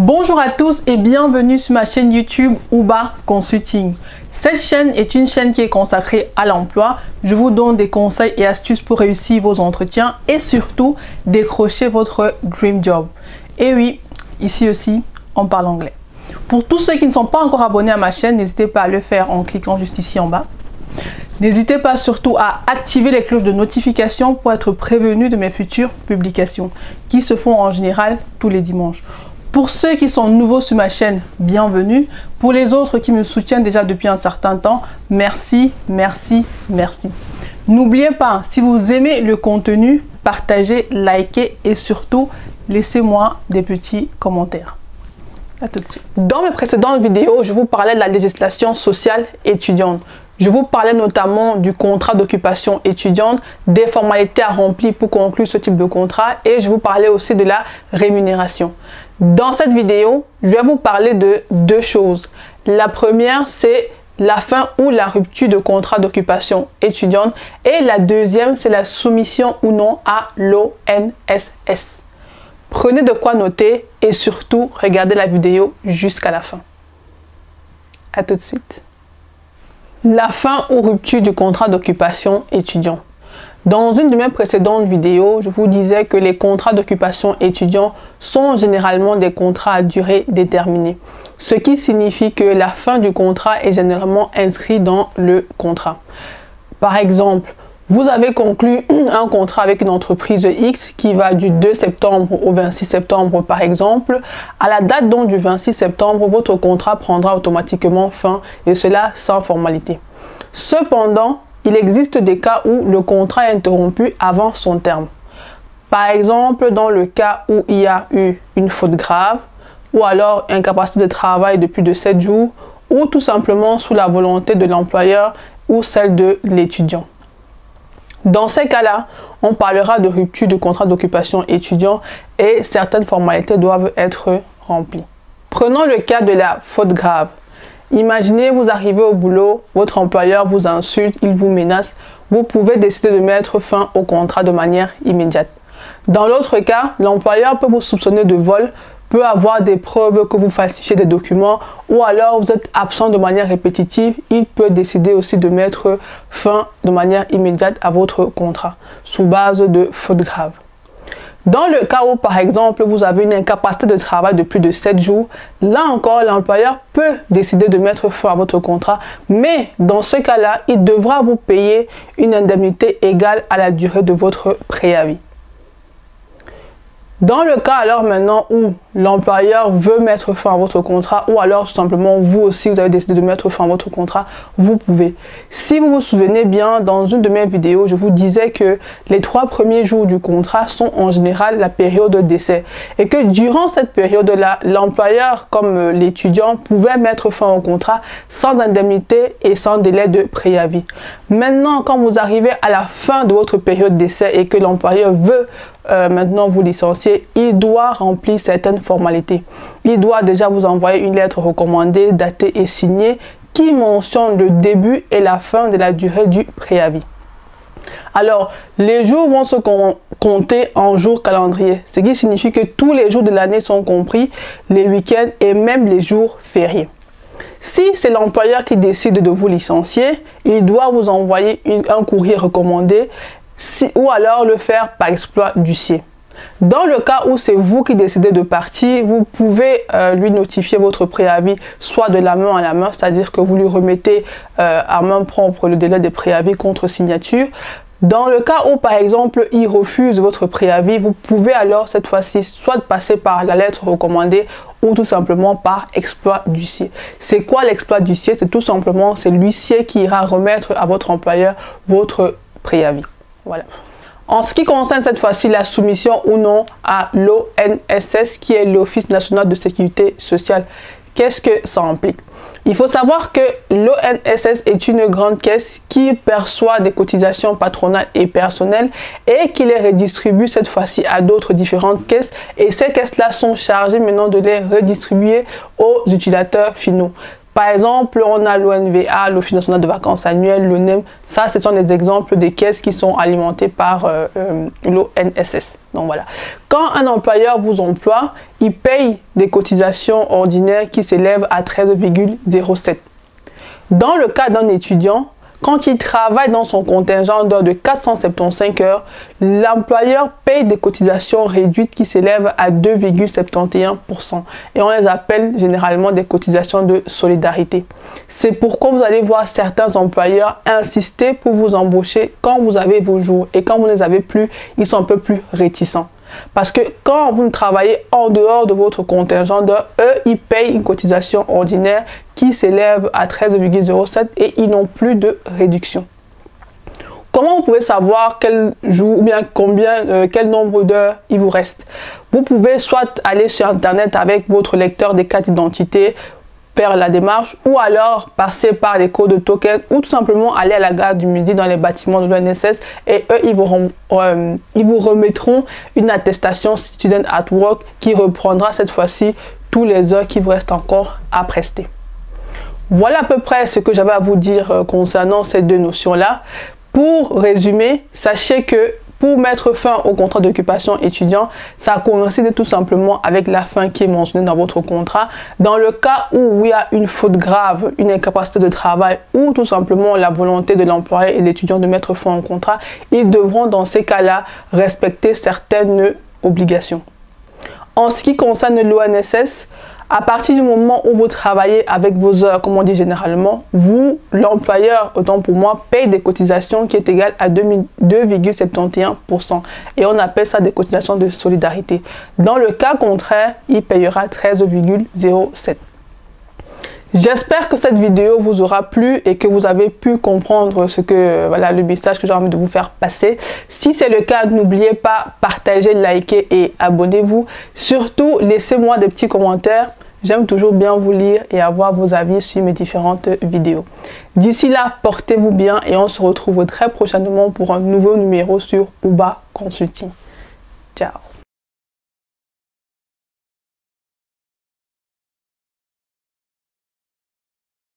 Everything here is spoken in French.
Bonjour à tous et bienvenue sur ma chaîne YouTube Ouba Consulting. Cette chaîne est une chaîne qui est consacrée à l'emploi. Je vous donne des conseils et astuces pour réussir vos entretiens et surtout décrocher votre dream job. Et oui, ici aussi, on parle anglais. Pour tous ceux qui ne sont pas encore abonnés à ma chaîne, n'hésitez pas à le faire en cliquant juste ici en bas. N'hésitez pas surtout à activer les cloches de notification pour être prévenu de mes futures publications qui se font en général tous les dimanches. Pour ceux qui sont nouveaux sur ma chaîne, bienvenue. Pour les autres qui me soutiennent déjà depuis un certain temps, merci, merci, merci. N'oubliez pas, si vous aimez le contenu, partagez, likez et surtout, laissez-moi des petits commentaires. À tout de suite. Dans mes précédentes vidéos, je vous parlais de la législation sociale étudiante. Je vous parlais notamment du contrat d'occupation étudiante, des formalités à remplir pour conclure ce type de contrat et je vous parlais aussi de la rémunération. Dans cette vidéo, je vais vous parler de deux choses. La première, c'est la fin ou la rupture de contrat d'occupation étudiante et la deuxième, c'est la soumission ou non à l'ONSS. Prenez de quoi noter et surtout, regardez la vidéo jusqu'à la fin. À tout de suite. La fin ou rupture du contrat d'occupation étudiant. Dans une de mes précédentes vidéos, je vous disais que les contrats d'occupation étudiant sont généralement des contrats à durée déterminée. Ce qui signifie que la fin du contrat est généralement inscrite dans le contrat. Par exemple, vous avez conclu un contrat avec une entreprise X qui va du 2 septembre au 26 septembre par exemple. À la date donc du 26 septembre, votre contrat prendra automatiquement fin et cela sans formalité. Cependant, il existe des cas où le contrat est interrompu avant son terme. Par exemple, dans le cas où il y a eu une faute grave ou alors incapacité de travail de plus de 7 jours ou tout simplement sous la volonté de l'employeur ou celle de l'étudiant. Dans ces cas-là, on parlera de rupture de contrat d'occupation étudiant et certaines formalités doivent être remplies. Prenons le cas de la faute grave. Imaginez, vous arrivez au boulot, votre employeur vous insulte, il vous menace. Vous pouvez décider de mettre fin au contrat de manière immédiate. Dans l'autre cas, l'employeur peut vous soupçonner de vol, peut avoir des preuves que vous falsifiez des documents ou alors vous êtes absent de manière répétitive, il peut décider aussi de mettre fin de manière immédiate à votre contrat sous base de faute grave. Dans le cas où, par exemple, vous avez une incapacité de travail de plus de 7 jours, là encore, l'employeur peut décider de mettre fin à votre contrat, mais dans ce cas-là, il devra vous payer une indemnité égale à la durée de votre préavis. Dans le cas alors maintenant où l'employeur veut mettre fin à votre contrat ou alors tout simplement vous aussi vous avez décidé de mettre fin à votre contrat, vous pouvez. Si vous vous souvenez bien, dans une de mes vidéos, je vous disais que les 3 premiers jours du contrat sont en général la période d'essai et que durant cette période-là, l'employeur comme l'étudiant pouvait mettre fin au contrat sans indemnité et sans délai de préavis. Maintenant, quand vous arrivez à la fin de votre période d'essai et que l'employeur veut maintenant vous licencier, il doit remplir certaines formalités. Il doit déjà vous envoyer une lettre recommandée, datée et signée qui mentionne le début et la fin de la durée du préavis. Alors, les jours vont se compter en jours calendrier, ce qui signifie que tous les jours de l'année sont compris, les week-ends et même les jours fériés. Si c'est l'employeur qui décide de vous licencier, il doit vous envoyer un courrier recommandé ou alors le faire par exploit d'huissier. Dans le cas où c'est vous qui décidez de partir, vous pouvez lui notifier votre préavis soit de la main à la main, c'est-à-dire que vous lui remettez à main propre le délai de préavis contre signature. Dans le cas où par exemple il refuse votre préavis, vous pouvez alors cette fois-ci soit passer par la lettre recommandée ou tout simplement par exploit d'huissier. C'est quoi l'exploit d'huissier? C'est tout simplement c'est l'huissier qui ira remettre à votre employeur votre préavis. Voilà. En ce qui concerne cette fois-ci la soumission ou non à l'ONSS, qui est l'Office national de sécurité sociale, qu'est-ce que ça implique? Il faut savoir que l'ONSS est une grande caisse qui perçoit des cotisations patronales et personnelles et qui les redistribue cette fois-ci à d'autres différentes caisses. Et ces caisses-là sont chargées maintenant de les redistribuer aux utilisateurs finaux. Par exemple, on a l'ONVA, l'Office national de vacances annuelles, l'ONEM. Ça, ce sont des exemples des caisses qui sont alimentées par l'ONSS. Donc voilà. Quand un employeur vous emploie, il paye des cotisations ordinaires qui s'élèvent à 13,07. Dans le cas d'un étudiant, quand il travaille dans son contingent d'heures de 475 heures, l'employeur paye des cotisations réduites qui s'élèvent à 2,71% et on les appelle généralement des cotisations de solidarité. C'est pourquoi vous allez voir certains employeurs insister pour vous embaucher quand vous avez vos jours et quand vous ne les avez plus, ils sont un peu plus réticents. Parce que quand vous travaillez en dehors de votre contingent d'heures, eux, ils payent une cotisation ordinaire qui s'élève à 13,07 et ils n'ont plus de réduction. Comment vous pouvez savoir quel jour ou bien quel nombre d'heures il vous reste? Vous pouvez soit aller sur Internet avec votre lecteur des cartes d'identité, faire la démarche, ou alors passer par les codes de token, ou tout simplement aller à la gare du Midi dans les bâtiments de l'ONSS et eux ils vous remettront une attestation Student at Work qui reprendra cette fois-ci tous les heures qui vous restent encore à prester. Voilà à peu près ce que j'avais à vous dire concernant ces deux notions-là. Pour résumer, sachez que pour mettre fin au contrat d'occupation étudiant, ça coïncide tout simplement avec la fin qui est mentionnée dans votre contrat. Dans le cas où il y a une faute grave, une incapacité de travail ou tout simplement la volonté de l'employé et de l'étudiant de mettre fin au contrat, ils devront dans ces cas-là respecter certaines obligations. En ce qui concerne l'ONSS, à partir du moment où vous travaillez avec vos heures, comme on dit généralement, vous, l'employeur, autant pour moi, paye des cotisations qui est égale à 2,71%. Et on appelle ça des cotisations de solidarité. Dans le cas contraire, il payera 13,07. J'espère que cette vidéo vous aura plu et que vous avez pu comprendre ce que le message que j'ai envie de vous faire passer. Si c'est le cas, n'oubliez pas, partagez, likez et abonnez-vous. Surtout, laissez-moi des petits commentaires. J'aime toujours bien vous lire et avoir vos avis sur mes différentes vidéos. D'ici là, portez-vous bien et on se retrouve très prochainement pour un nouveau numéro sur Uba Consulting. Ciao.